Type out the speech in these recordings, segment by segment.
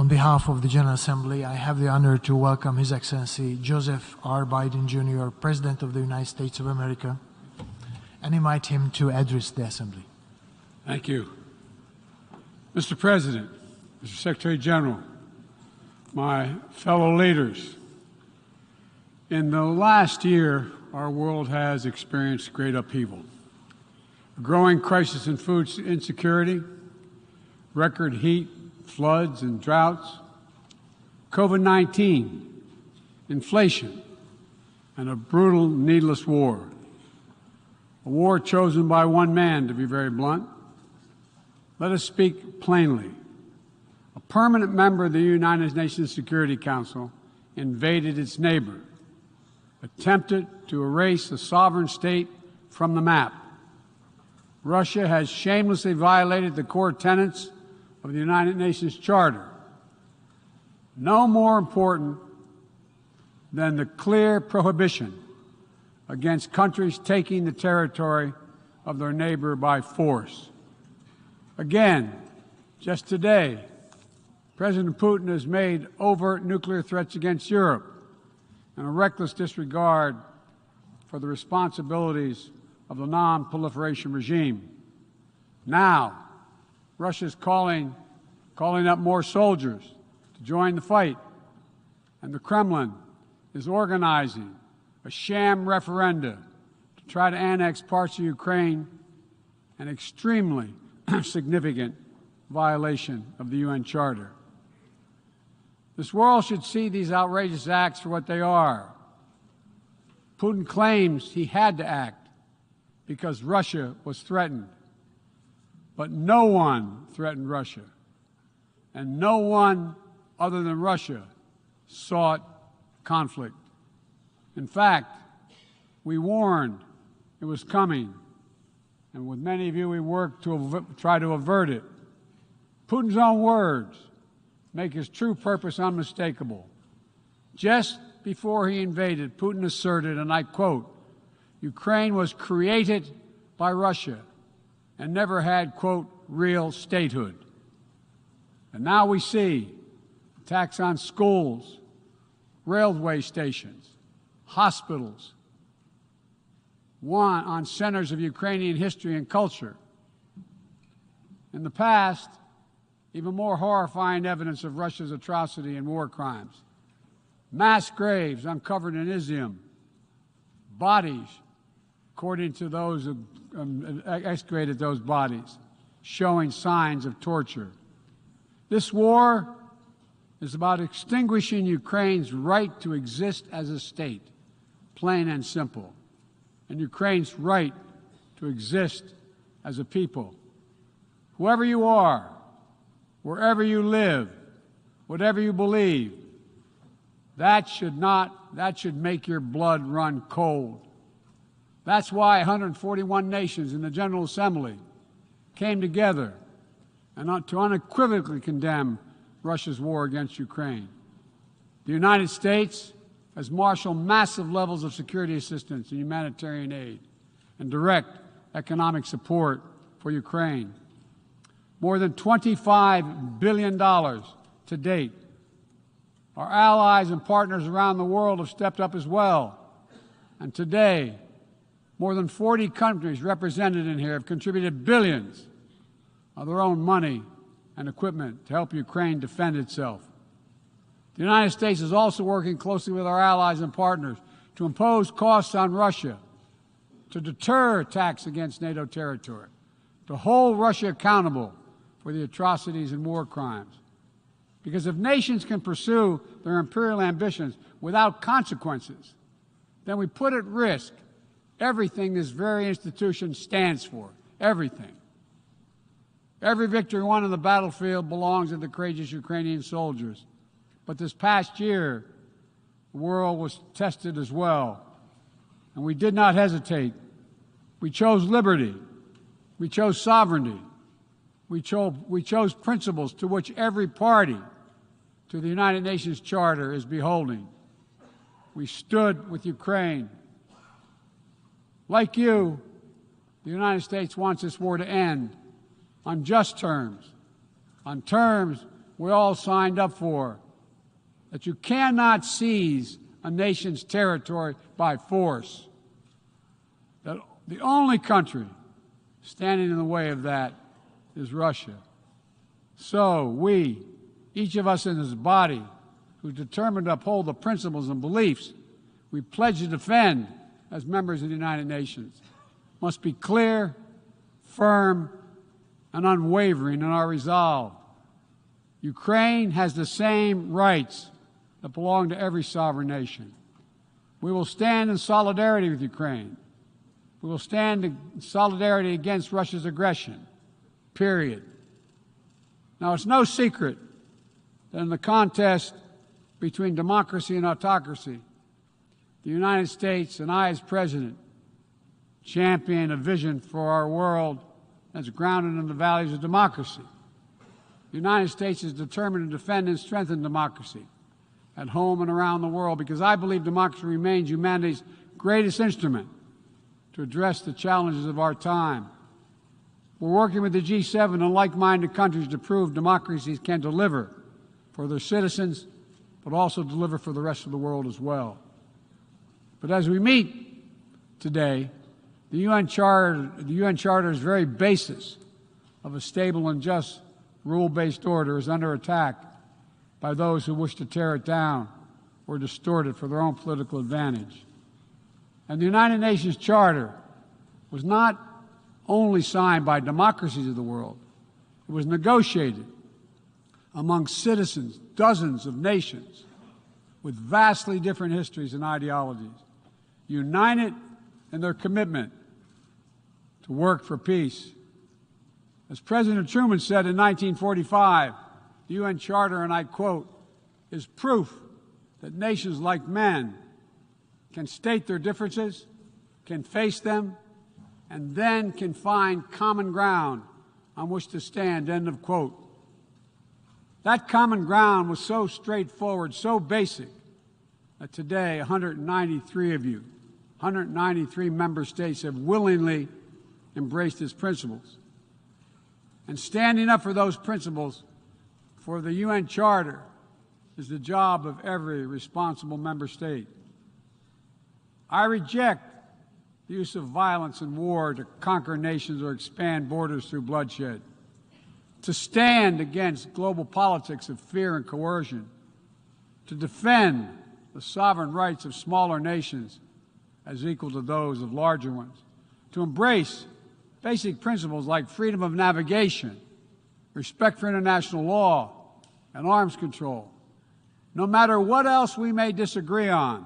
On behalf of the General Assembly, I have the honor to welcome His Excellency Joseph R. Biden, Jr., President of the United States of America, and invite him to address the Assembly. Thank you. Mr. President, Mr. Secretary General, my fellow leaders, in the last year, our world has experienced great upheaval. A growing crisis in food insecurity, record heat, floods and droughts, COVID-19, inflation, and a brutal, needless war. A war chosen by one man, to be very blunt. Let us speak plainly. A permanent member of the United Nations Security Council invaded its neighbor, attempted to erase a sovereign state from the map. Russia has shamelessly violated the core tenets of the United Nations Charter. No more important than the clear prohibition against countries taking the territory of their neighbor by force. Again, just today, President Putin has made overt nuclear threats against Europe and a reckless disregard for the responsibilities of the non-proliferation regime. Now, Russia's calling up more soldiers to join the fight, and the Kremlin is organizing a sham referenda to try to annex parts of Ukraine, an extremely significant violation of the UN Charter. This world should see these outrageous acts for what they are. Putin claims he had to act because Russia was threatened. But no one threatened Russia, and no one other than Russia sought conflict. In fact, we warned it was coming, and with many of you we worked to try to avert it. Putin's own words make his true purpose unmistakable. Just before he invaded, Putin asserted, and I quote, "Ukraine was created by Russia and never had, quote, real statehood." And now we see attacks on schools, railway stations, hospitals, on centers of Ukrainian history and culture. In the past, even more horrifying evidence of Russia's atrocity and war crimes. Mass graves uncovered in Izium, bodies, according to those who excavated those bodies, showing signs of torture. This war is about extinguishing Ukraine's right to exist as a state, plain and simple, and Ukraine's right to exist as a people. Whoever you are, wherever you live, whatever you believe, that should make your blood run cold. That's why 141 nations in the General Assembly came together and to unequivocally condemn Russia's war against Ukraine. The United States has marshaled massive levels of security assistance and humanitarian aid and direct economic support for Ukraine. More than $25 billion to date. Our allies and partners around the world have stepped up as well. And today, more than 40 countries represented in here have contributed billions of their own money and equipment to help Ukraine defend itself. The United States is also working closely with our allies and partners to impose costs on Russia, to deter attacks against NATO territory, to hold Russia accountable for the atrocities and war crimes. Because if nations can pursue their imperial ambitions without consequences, then we put at risk everything this very institution stands for, everything. Every victory won on the battlefield belongs to the courageous Ukrainian soldiers. But this past year, the world was tested as well. And we did not hesitate. We chose liberty. We chose sovereignty. We chose principles to which every party to the United Nations Charter is beholding. We stood with Ukraine. Like you, the United States wants this war to end on just terms, on terms we all signed up for, that you cannot seize a nation's territory by force. That the only country standing in the way of that is Russia. So we, each of us in this body, who's determined to uphold the principles and beliefs we pledge to defend as members of the United Nations, must be clear, firm, and unwavering in our resolve. Ukraine has the same rights that belong to every sovereign nation. We will stand in solidarity with Ukraine. We will stand in solidarity against Russia's aggression, period. Now, it's no secret that in the contest between democracy and autocracy, the United States and I, as President, champion a vision for our world that's grounded in the values of democracy. The United States is determined to defend and strengthen democracy at home and around the world, because I believe democracy remains humanity's greatest instrument to address the challenges of our time. We're working with the G7 and like-minded countries to prove democracies can deliver for their citizens, but also deliver for the rest of the world as well. But as we meet today, the UN Charter's very basis of a stable and just rule-based order is under attack by those who wish to tear it down or distort it for their own political advantage. And the United Nations Charter was not only signed by democracies of the world, it was negotiated among citizens, dozens of nations with vastly different histories and ideologies, united in their commitment to work for peace. As President Truman said in 1945, the UN Charter, and I quote, is proof that nations like men can state their differences, can face them, and then can find common ground on which to stand, end of quote. That common ground was so straightforward, so basic, that today 193 of you, 193 member states have willingly embraced its principles. And standing up for those principles, for the UN Charter, is the job of every responsible member state. I reject the use of violence and war to conquer nations or expand borders through bloodshed, to stand against global politics of fear and coercion, to defend the sovereign rights of smaller nations as equal to those of larger ones, to embrace basic principles like freedom of navigation, respect for international law, and arms control. No matter what else we may disagree on,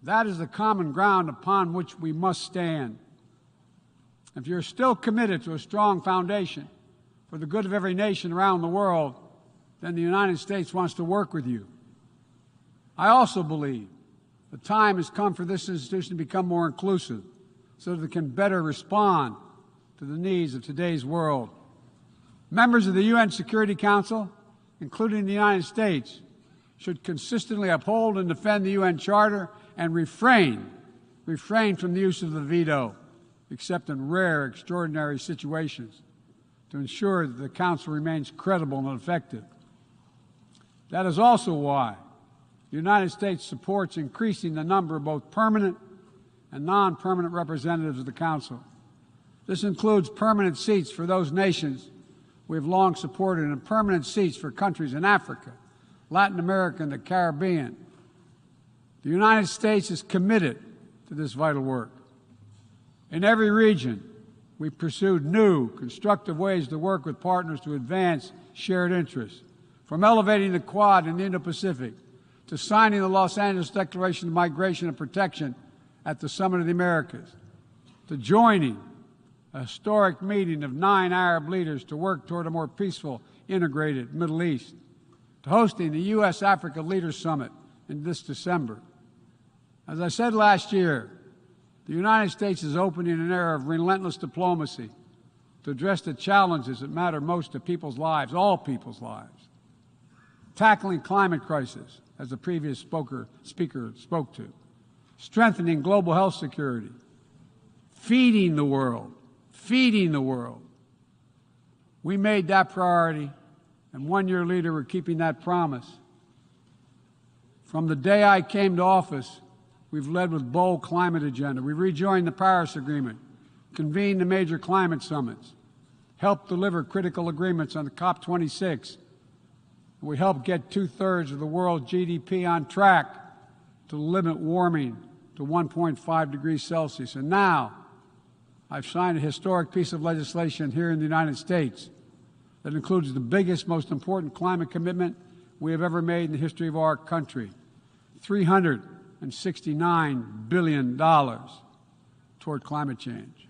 that is the common ground upon which we must stand. If you're still committed to a strong foundation for the good of every nation around the world, then the United States wants to work with you. I also believe the time has come for this institution to become more inclusive so that it can better respond to the needs of today's world. Members of the UN Security Council, including the United States, should consistently uphold and defend the UN Charter and refrain from the use of the veto, except in rare, extraordinary situations, to ensure that the Council remains credible and effective. That is also why the United States supports increasing the number of both permanent and non-permanent representatives of the Council. This includes permanent seats for those nations we have long supported and permanent seats for countries in Africa, Latin America, and the Caribbean. The United States is committed to this vital work. In every region, we pursued new, constructive ways to work with partners to advance shared interests, from elevating the Quad in the Indo-Pacific to signing the Los Angeles Declaration of Migration and Protection at the Summit of the Americas, to joining a historic meeting of 9 Arab leaders to work toward a more peaceful, integrated Middle East, to hosting the U.S.-Africa Leaders Summit in this December. As I said last year, the United States is opening an era of relentless diplomacy to address the challenges that matter most to people's lives, all people's lives. Tackling climate crisis, as the previous speaker spoke to, strengthening global health security, feeding the world. We made that priority, And one-year leader, we're keeping that promise. From the day I came to office, we've led with bold climate agenda. We rejoined the Paris Agreement, convened the major climate summits, helped deliver critical agreements on the COP26. We helped get 2/3 of the world's GDP on track to limit warming to 1.5 degrees Celsius. And now, I've signed a historic piece of legislation here in the United States that includes the biggest, most important climate commitment we have ever made in the history of our country, $369 billion toward climate change.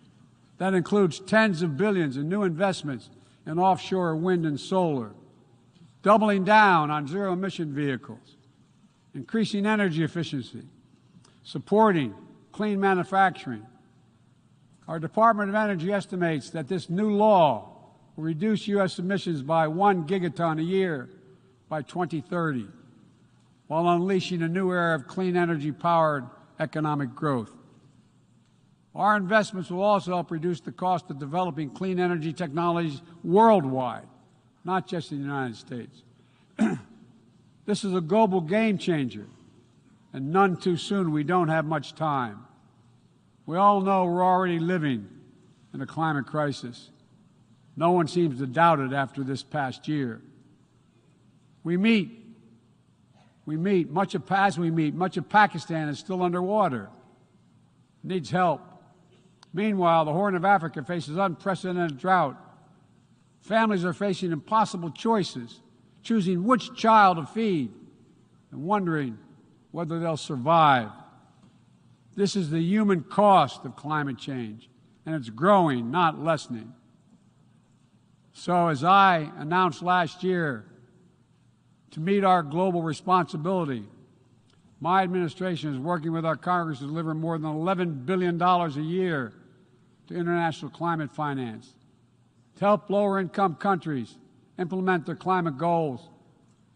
That includes tens of billions in new investments in offshore wind and solar, doubling down on zero-emission vehicles, increasing energy efficiency, supporting clean manufacturing. Our Department of Energy estimates that this new law will reduce U.S. emissions by 1 gigaton a year by 2030, while unleashing a new era of clean energy-powered economic growth. Our investments will also help reduce the cost of developing clean energy technologies worldwide, not just in the United States. This is a global game changer, and none too soon. We don't have much time. We all know we're already living in a climate crisis. No one seems to doubt it after this past year. Much of Pakistan is still underwater, needs help. Meanwhile, the Horn of Africa faces unprecedented drought. Families are facing impossible choices, choosing which child to feed and wondering whether they'll survive. This is the human cost of climate change, and it's growing, not lessening. So, as I announced last year, to meet our global responsibility, my administration is working with our Congress to deliver more than $11 billion a year to international climate finance, to help lower-income countries implement their climate goals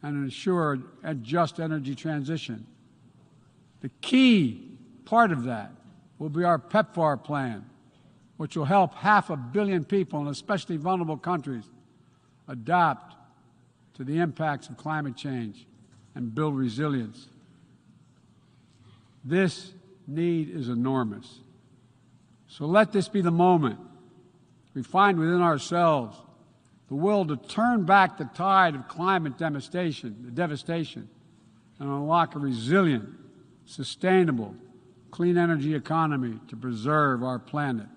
and ensure a just energy transition. The key part of that will be our PEPFAR plan, which will help 500 million people in especially vulnerable countries adapt to the impacts of climate change and build resilience. This need is enormous. So let this be the moment we find within ourselves the will to turn back the tide of climate devastation, and unlock a resilient, sustainable, clean energy economy to preserve our planet.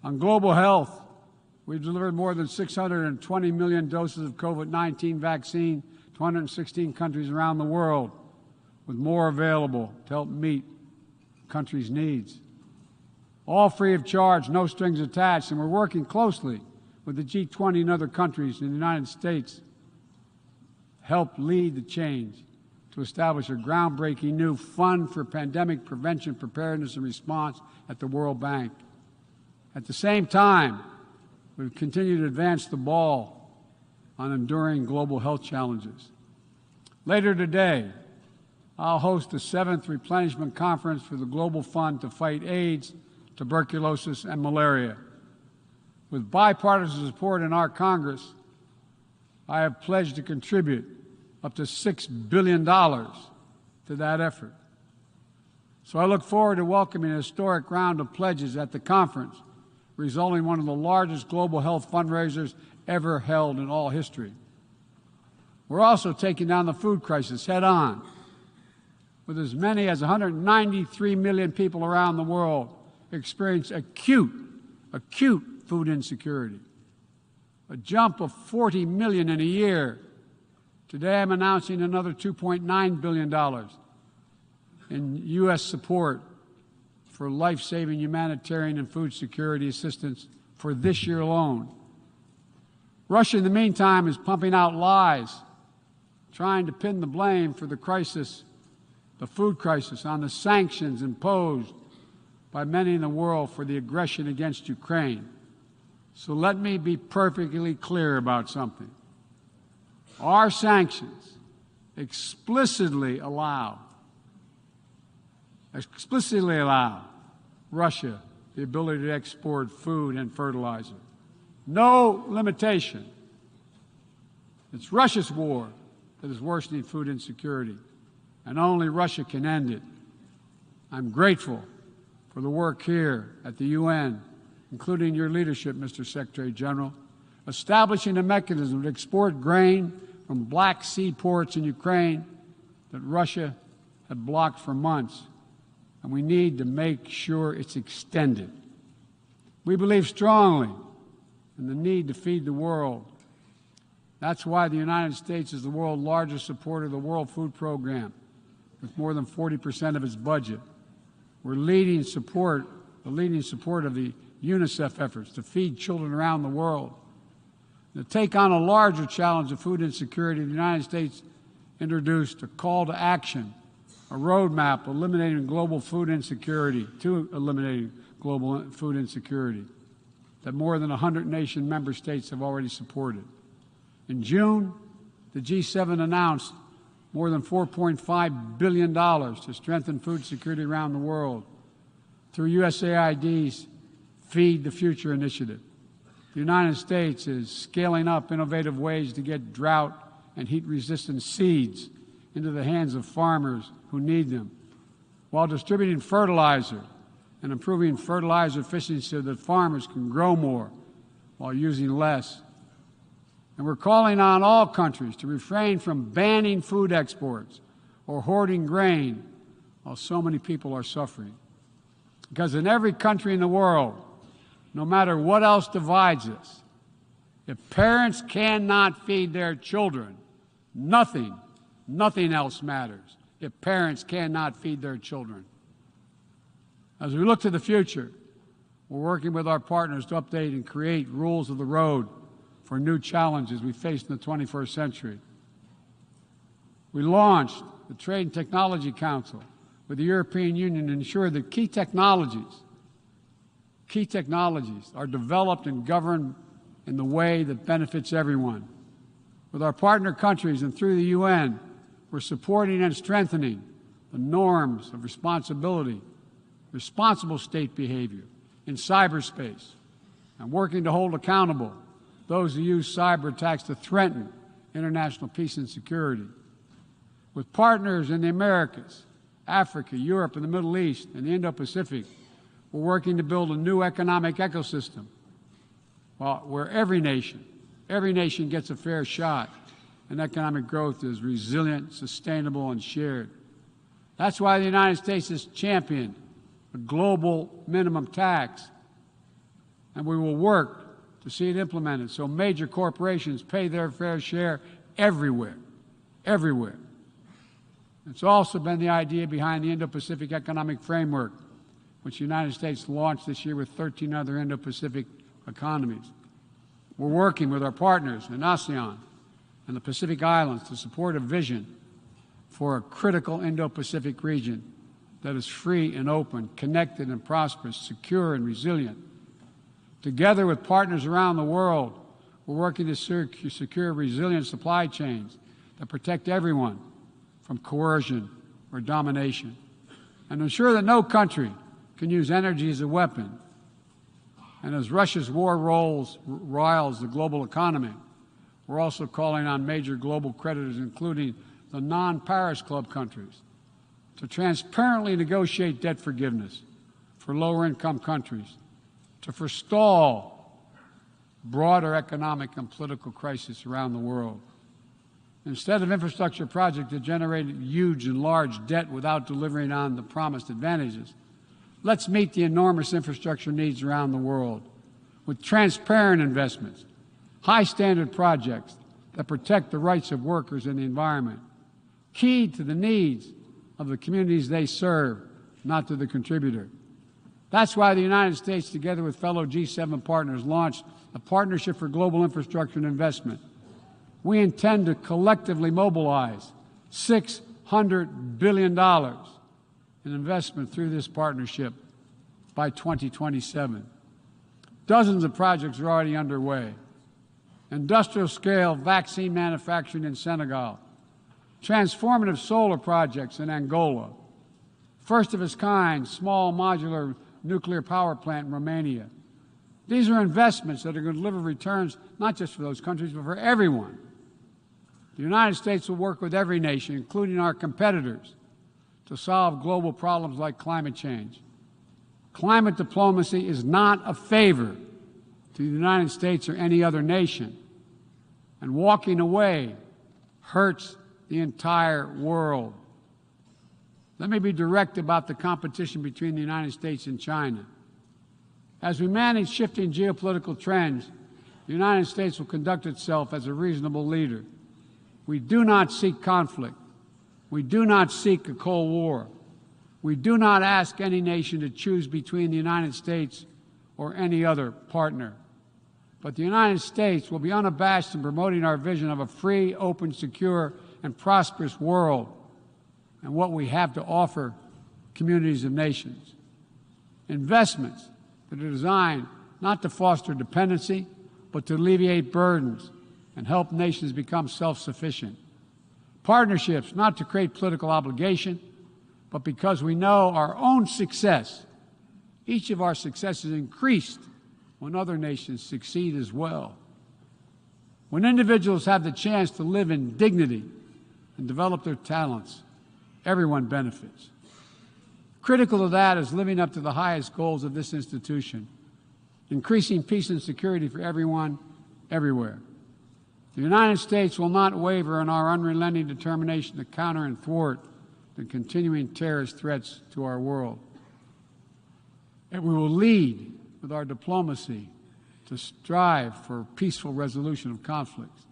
On global health, we've delivered more than 620 million doses of COVID-19 vaccine to 116 countries around the world, with more available to help meet countries' needs. All free of charge, no strings attached, and we're working closely with the G20 and other countries in the United States to help lead the change to establish a groundbreaking new fund for pandemic prevention, preparedness, and response at the World Bank. At the same time, we've continued to advance the ball on enduring global health challenges. Later today, I'll host the 7th Replenishment Conference for the Global Fund to fight AIDS, tuberculosis, and malaria. With bipartisan support in our Congress, I have pledged to contribute up to $6 billion to that effort. So I look forward to welcoming a historic round of pledges at the conference, resulting in one of the largest global health fundraisers ever held in all history. We're also taking down the food crisis head on, with as many as 193 million people around the world experience acute food insecurity, a jump of 40 million in a year. Today I'm announcing another $2.9 billion in U.S. support for life-saving humanitarian and food security assistance for this year alone. Russia, in the meantime, is pumping out lies, trying to pin the blame for the crisis, the food crisis, on the sanctions imposed by many in the world for the aggression against Ukraine. So let me be perfectly clear about something. Our sanctions explicitly allow Russia the ability to export food and fertilizer. No limitation It's Russia's war that is worsening food insecurity, and only Russia can end it. I'm grateful for the work here at the UN, including your leadership, Mr. Secretary General, establishing a mechanism to export grain from Black Sea ports in Ukraine that Russia had blocked for months, and we need to make sure it's extended. We believe strongly in the need to feed the world. That's why the United States is the world's largest supporter of the World Food Program, with more than 40% of its budget. We're the leading support of the UNICEF efforts to feed children around the world. To take on a larger challenge of food insecurity, the United States introduced a call to action, a roadmap eliminating global food insecurity, that more than 100 nation member states have already supported. In June, the G7 announced more than $4.5 billion to strengthen food security around the world through USAID's Feed the Future initiative. The United States is scaling up innovative ways to get drought and heat-resistant seeds into the hands of farmers who need them, while distributing fertilizer and improving fertilizer efficiency so that farmers can grow more while using less. And we're calling on all countries to refrain from banning food exports or hoarding grain while so many people are suffering. Because in every country in the world, no matter what else divides us, if parents cannot feed their children, nothing else matters. If parents cannot feed their children. As we look to the future, we're working with our partners to update and create rules of the road for new challenges we face in the 21st century. We launched the Trade and Technology Council with the European Union to ensure that key technologies are developed and governed in the way that benefits everyone. With our partner countries and through the UN, we're supporting and strengthening the norms of responsible state behavior in cyberspace, and working to hold accountable those who use cyber attacks to threaten international peace and security. With partners in the Americas, Africa, Europe, and the Middle East, and the Indo-Pacific, we're working to build a new economic ecosystem where every nation gets a fair shot, and economic growth is resilient, sustainable, and shared. That's why the United States has championed a global minimum tax, and we will work to see it implemented so major corporations pay their fair share everywhere. It's also been the idea behind the Indo-Pacific Economic Framework, which the United States launched this year with 13 other Indo-Pacific economies. We're working with our partners in ASEAN and the Pacific Islands to support a vision for a critical Indo-Pacific region that is free and open, connected and prosperous, secure and resilient. Together with partners around the world, we're working to secure resilient supply chains that protect everyone from coercion or domination, and ensure that no country can use energy as a weapon. And as Russia's war riles the global economy, we're also calling on major global creditors, including the non-Paris Club countries, to transparently negotiate debt forgiveness for lower-income countries, to forestall broader economic and political crisis around the world. Instead of infrastructure projects that generate huge and large debt without delivering on the promised advantages, let's meet the enormous infrastructure needs around the world with transparent investments, high-standard projects that protect the rights of workers and the environment, keyed to the needs of the communities they serve, not to the contributor. That's why the United States, together with fellow G7 partners, launched a Partnership for Global Infrastructure and Investment. We intend to collectively mobilize $600 billion in investment through this partnership by 2027. Dozens of projects are already underway. Industrial-scale vaccine manufacturing in Senegal, transformative solar projects in Angola, first-of-its-kind small modular nuclear power plant in Romania. These are investments that are going to deliver returns not just for those countries, but for everyone. The United States will work with every nation, including our competitors, to solve global problems like climate change. Climate diplomacy is not a favor to the United States or any other nation, and walking away hurts the entire world. Let me be direct about the competition between the United States and China. As we manage shifting geopolitical trends, the United States will conduct itself as a reasonable leader. We do not seek conflict. We do not seek a Cold War. We do not ask any nation to choose between the United States or any other partner. But the United States will be unabashed in promoting our vision of a free, open, secure, and prosperous world and what we have to offer communities of nations. Investments that are designed not to foster dependency, but to alleviate burdens and help nations become self-sufficient. Partnerships not to create political obligation, but because we know our own success. Each of our successes increased when other nations succeed as well. When individuals have the chance to live in dignity and develop their talents, everyone benefits. Critical to that is living up to the highest goals of this institution, increasing peace and security for everyone, everywhere. The United States will not waver in our unrelenting determination to counter and thwart the continuing terrorist threats to our world. And we will lead with our diplomacy to strive for peaceful resolution of conflicts.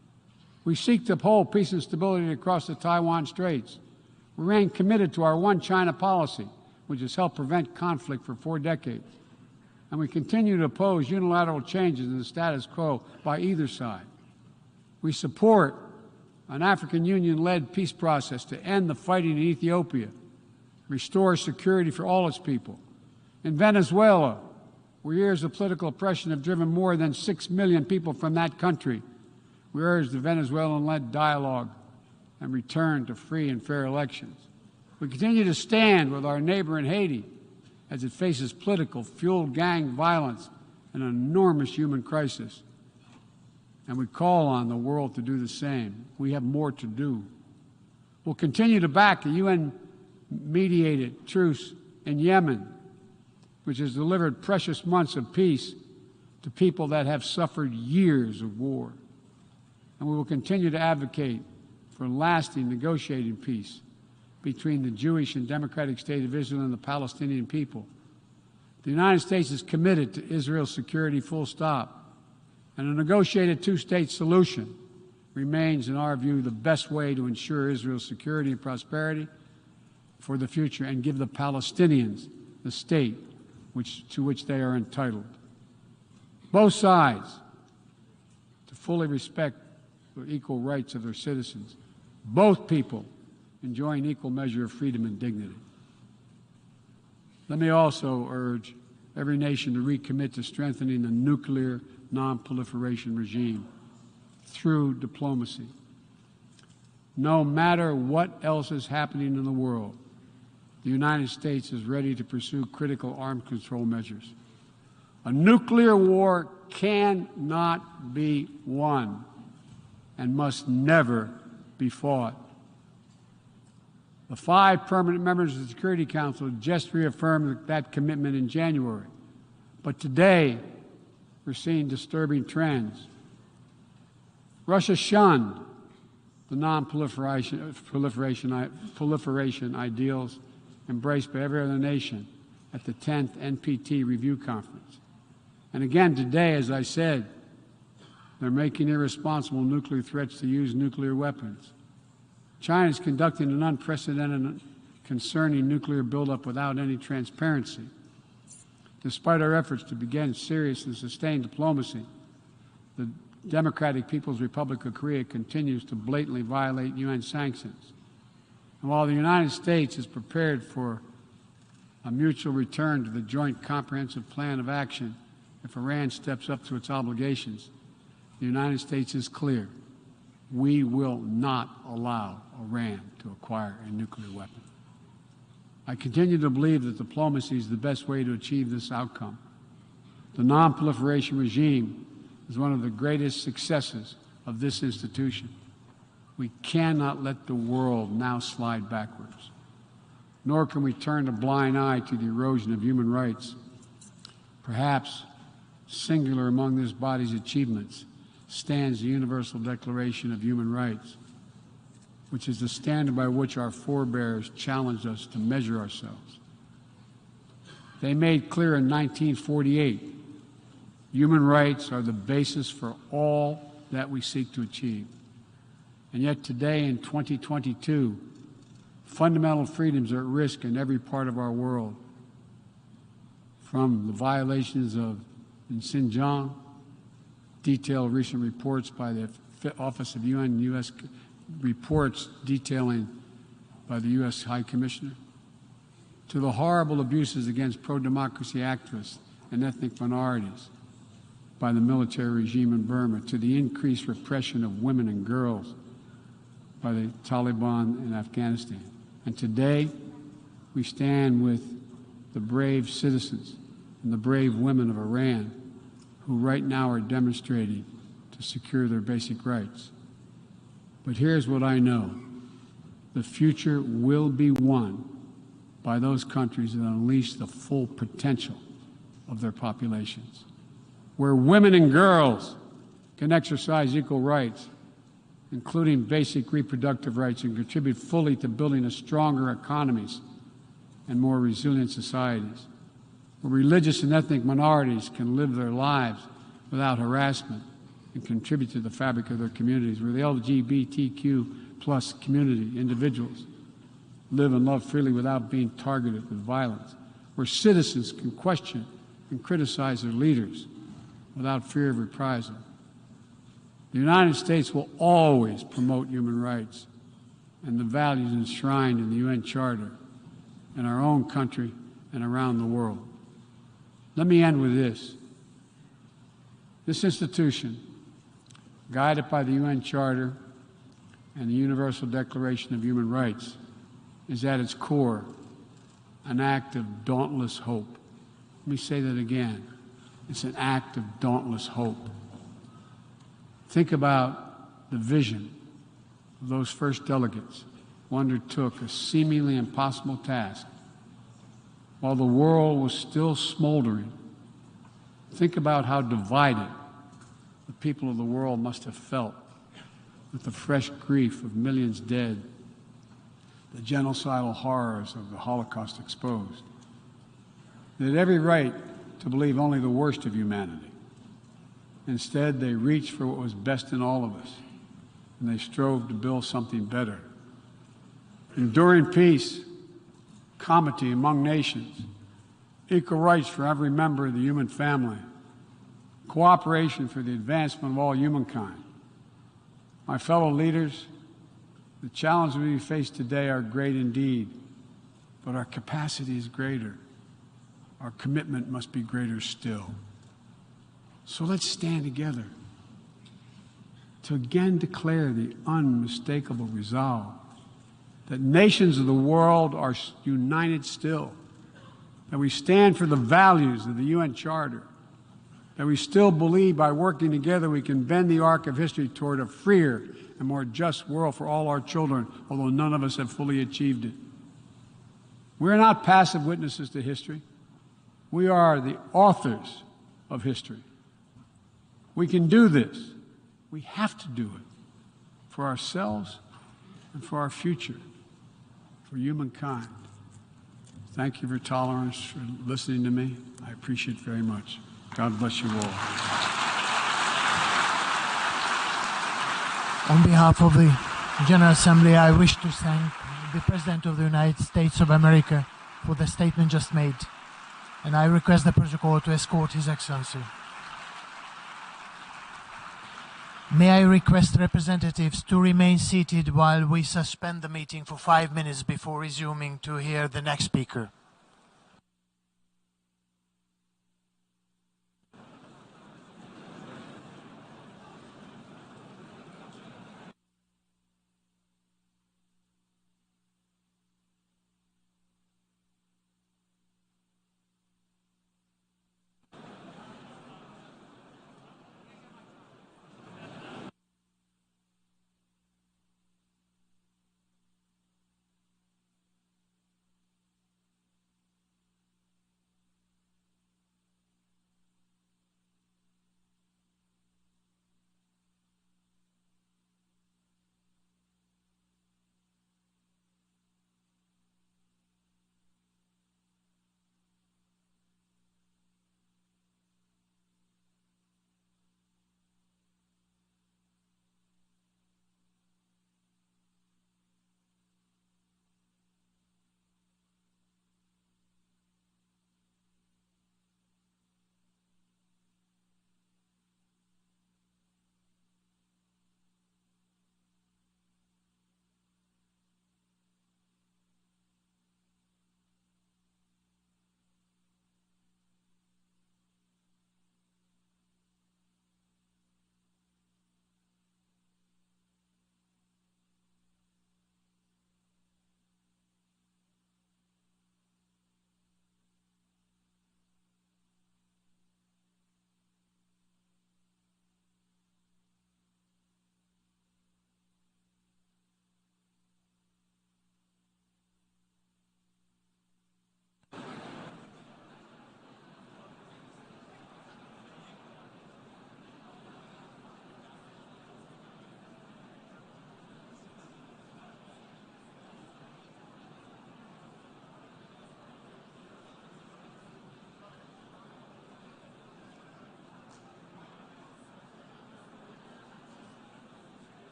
We seek to uphold peace and stability across the Taiwan Straits. We remain committed to our one China policy, which has helped prevent conflict for 4 decades. And we continue to oppose unilateral changes in the status quo by either side. We support an African Union-led peace process to end the fighting in Ethiopia, restore security for all its people. In Venezuela, where years of political oppression have driven more than 6 million people from that country, we urge the Venezuelan-led dialogue and return to free and fair elections. We continue to stand with our neighbor in Haiti as it faces political, fueled gang violence and an enormous human crisis. And we call on the world to do the same. We have more to do. We'll continue to back the UN-mediated truce in Yemen, which has delivered precious months of peace to people that have suffered years of war. And we will continue to advocate for lasting negotiating peace between the Jewish and Democratic State of Israel and the Palestinian people. The United States is committed to Israel's security, full stop. And a negotiated two-state solution remains, in our view, the best way to ensure Israel's security and prosperity for the future and give the Palestinians the state to which they are entitled. Both sides to fully respect the equal rights of their citizens. Both people enjoying equal measure of freedom and dignity. Let me also urge every nation to recommit to strengthening the nuclear non-proliferation regime through diplomacy. No matter what else is happening in the world, the United States is ready to pursue critical arms control measures. A nuclear war cannot be won and must never be fought. The 5 permanent members of the Security Council just reaffirmed that commitment in January. But today, we're seeing disturbing trends. Russia shunned the non-proliferation ideals embraced by every other nation at the 10th NPT Review Conference. And again today, as I said, they're making irresponsible nuclear threats to use nuclear weapons. China is conducting an unprecedented, concerning nuclear buildup without any transparency. Despite our efforts to begin serious and sustained diplomacy, the Democratic People's Republic of Korea continues to blatantly violate UN sanctions. And while the United States is prepared for a mutual return to the Joint Comprehensive Plan of Action if Iran steps up to its obligations, the United States is clear. We will not allow Iran to acquire a nuclear weapon. I continue to believe that diplomacy is the best way to achieve this outcome. The non-proliferation regime is one of the greatest successes of this institution. We cannot let the world now slide backwards, nor can we turn a blind eye to the erosion of human rights. Perhaps singular among this body's achievements stands the Universal Declaration of Human Rights, which is the standard by which our forebears challenged us to measure ourselves. They made clear in 1948, human rights are the basis for all that we seek to achieve. And yet today, in 2022, fundamental freedoms are at risk in every part of our world, from the violations in Xinjiang, detailed recent reports by the Office of UN and U.S. reports detailing by the U.S. High Commissioner, to the horrible abuses against pro-democracy activists and ethnic minorities by the military regime in Burma, to the increased repression of women and girls by the Taliban in Afghanistan. And today, we stand with the brave citizens and the brave women of Iran who right now are demonstrating to secure their basic rights. But here's what I know. The future will be won by those countries that unleash the full potential of their populations, where women and girls can exercise equal rights, including basic reproductive rights, and contribute fully to building a stronger economies and more resilient societies, where religious and ethnic minorities can live their lives without harassment and contribute to the fabric of their communities, where the LGBTQ plus community, individuals, live and love freely without being targeted with violence, where citizens can question and criticize their leaders without fear of reprisal. The United States will always promote human rights and the values enshrined in the UN Charter in our own country and around the world. Let me end with this. This institution, guided by the UN Charter and the Universal Declaration of Human Rights, is at its core an act of dauntless hope. Let me say that again. It's an act of dauntless hope. Think about the vision of those first delegates who undertook a seemingly impossible task while the world was still smoldering. Think about how divided the people of the world must have felt with the fresh grief of millions dead, the genocidal horrors of the Holocaust exposed. They had every right to believe only the worst of humanity. Instead, they reached for what was best in all of us, and they strove to build something better. Enduring peace, comity among nations, equal rights for every member of the human family, cooperation for the advancement of all humankind. My fellow leaders, the challenges we face today are great indeed, but our capacity is greater. Our commitment must be greater still. So let's stand together to again declare the unmistakable resolve that nations of the world are united still, that we stand for the values of the UN Charter, that we still believe by working together we can bend the arc of history toward a freer and more just world for all our children, although none of us have fully achieved it. We're not passive witnesses to history. We are the authors of history. We can do this. We have to do it for ourselves and for our future, for humankind. Thank you for tolerance, for listening to me. I appreciate it very much. God bless you all. On behalf of the General Assembly, I wish to thank the President of the United States of America for the statement just made, and I request the protocol to escort His Excellency. May I request representatives to remain seated while we suspend the meeting for 5 minutes before resuming to hear the next speaker.